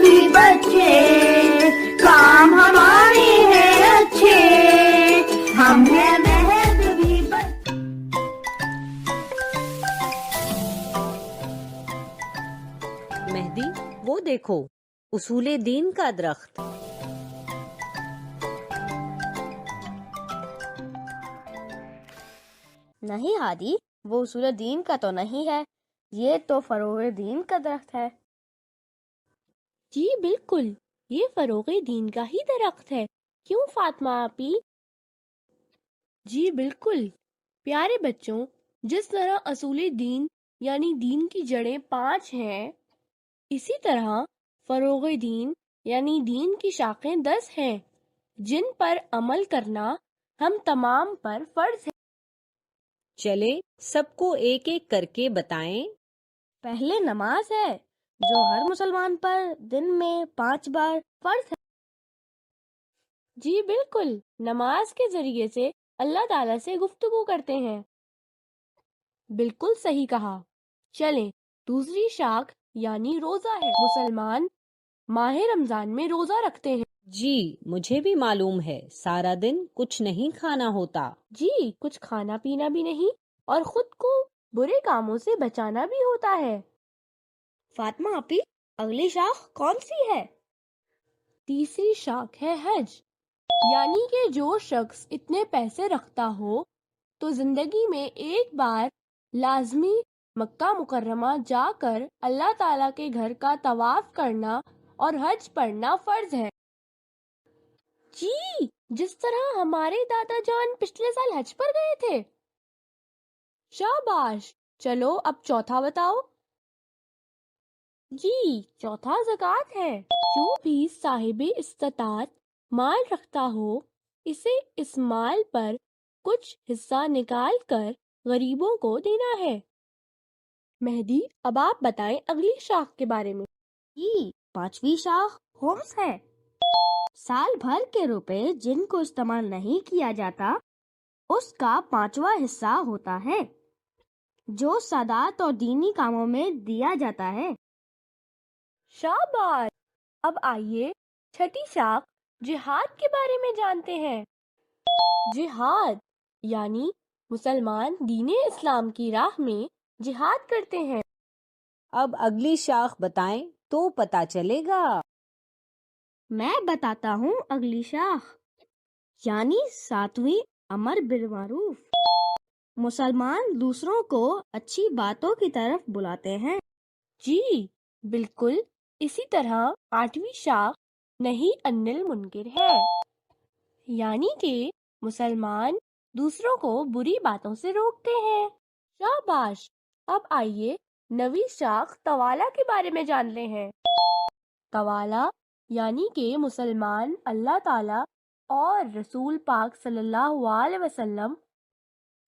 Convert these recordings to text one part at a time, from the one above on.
بھی بچے، کام ہمارے ہیں اچھے، ہم ہیں مہد بھی بچے۔ مہدی، وہ دیکھو، اصول دین کا درخت۔ نہیں ہادی، وہ اصول دین کا تو نہیں ہے، یہ تو فروغ دین کا درخت ہے۔ جی بالکل، یہ فروغ دین کا ہی درخت ہے، کیوں فاطمہ آپی؟ جی بالکل پیارے بچوں، جس طرح اصول دین یعنی دین کی جڑیں 5 ہیں، اسی طرح فروغ دین یعنی دین کی شاخیں 10 ہیں، جن پر عمل کرنا ہم تمام پر فرض ہے۔ چلے سب کو ایک ایک کر کے بتائیں۔ پہلے نماز ہے، جو ہر مسلمان پر دن میں 5 بار فرض ہے۔ جی بالکل، نماز کے ذریعے سے اللہ تعالیٰ سے گفتگو کرتے ہیں۔ بالکل صحیح کہا۔ چلیں دوسری شاخ یعنی روزہ ہے، مسلمان ماہ رمضان میں روزہ رکھتے ہیں۔ جی مجھے بھی معلوم ہے، سارا دن کچھ نہیں کھانا ہوتا۔ جی کچھ کھانا پینا بھی نہیں، اور خود کو برے کاموں سے بچانا بھی ہوتا ہے۔ فاطمہ آپی، اگلی شاخ کون سی ہے؟ تیسری شاخ ہے حج، یعنی کہ جو شخص اتنے پیسے رکھتا ہو تو زندگی میں ایک بار لازمی مکہ مکرمہ جا کر اللہ تعالیٰ کے گھر کا طواف کرنا اور حج پڑھنا فرض ہے۔ جی جس طرح ہمارے دادا جان پچھلے سال حج پر گئے تھے۔ شاباش، چلو اب چوتھا بتاؤ۔ جی چوتھا زکوٰۃ ہے، جو بھی صاحب استطاعت مال رکھتا ہو اسے اس مال پر کچھ حصہ نکال کر غریبوں کو دینا ہے۔ مہدی، اب آپ بتائیں اگلی شاخ کے بارے میں۔ جی 5ویں شاخ خمس ہے، سال بھر کے روپے جن کو استعمال نہیں کیا جاتا اس کا 5واں حصہ ہوتا ہے، جو سادات اور دینی کاموں میں دیا جاتا ہے۔ شاباش، اب آئیے چھٹی شاخ جہاد کے بارے میں جانتے ہیں۔ جہاد یعنی مسلمان دین اسلام کی راہ میں جہاد کرتے ہیں۔ اب اگلی شاخ بتائیں تو پتہ چلے گا۔ میں بتاتا ہوں اگلی شاخ، یعنی 7ویں امر بالمعروف، مسلمان دوسروں کو اچھی باتوں کی طرف بلاتے ہیں۔ جی بالکل اسی طرح 8ویں شاخ نہیں عن المنکر ہے، یعنی کہ مسلمان دوسروں کو بری باتوں سے روکتے ہیں۔ شاباش، اب آئیے 9ویں شاخ توالا کے بارے میں جانتے ہیں۔ توالا یعنی کہ مسلمان اللہ تعالی اور رسول پاک صلی اللہ علیہ وسلم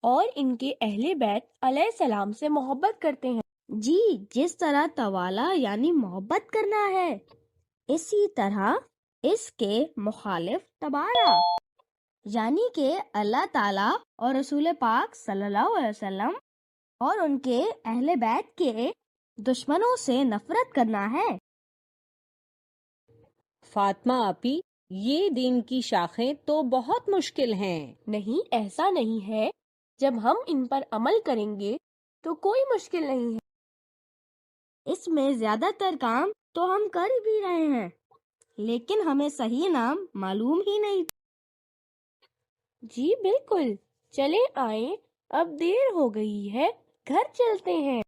اور ان کے اہل بیت علیہ السلام سے محبت کرتے ہیں۔ جی جس طرح توالا یعنی محبت کرنا ہے، اسی طرح اس کے مخالف تبارا یعنی کہ اللہ تعالیٰ اور رسول پاک صلی اللہ علیہ وسلم اور ان کے اہل بیت کے دشمنوں سے نفرت کرنا ہے۔ فاطمہ آپی، یہ دین کی شاخیں تو بہت مشکل ہیں۔ نہیں، ایسا نہیں ہے، جب ہم ان پر عمل کریں گے تو کوئی مشکل نہیں ہے۔ اس میں زیادہ تر کام تو ہم کر بھی رہے ہیں، لیکن ہمیں صحیح نام معلوم ہی نہیں۔ جی بالکل، چلے آئیں، اب دیر ہو گئی ہے، گھر چلتے ہیں۔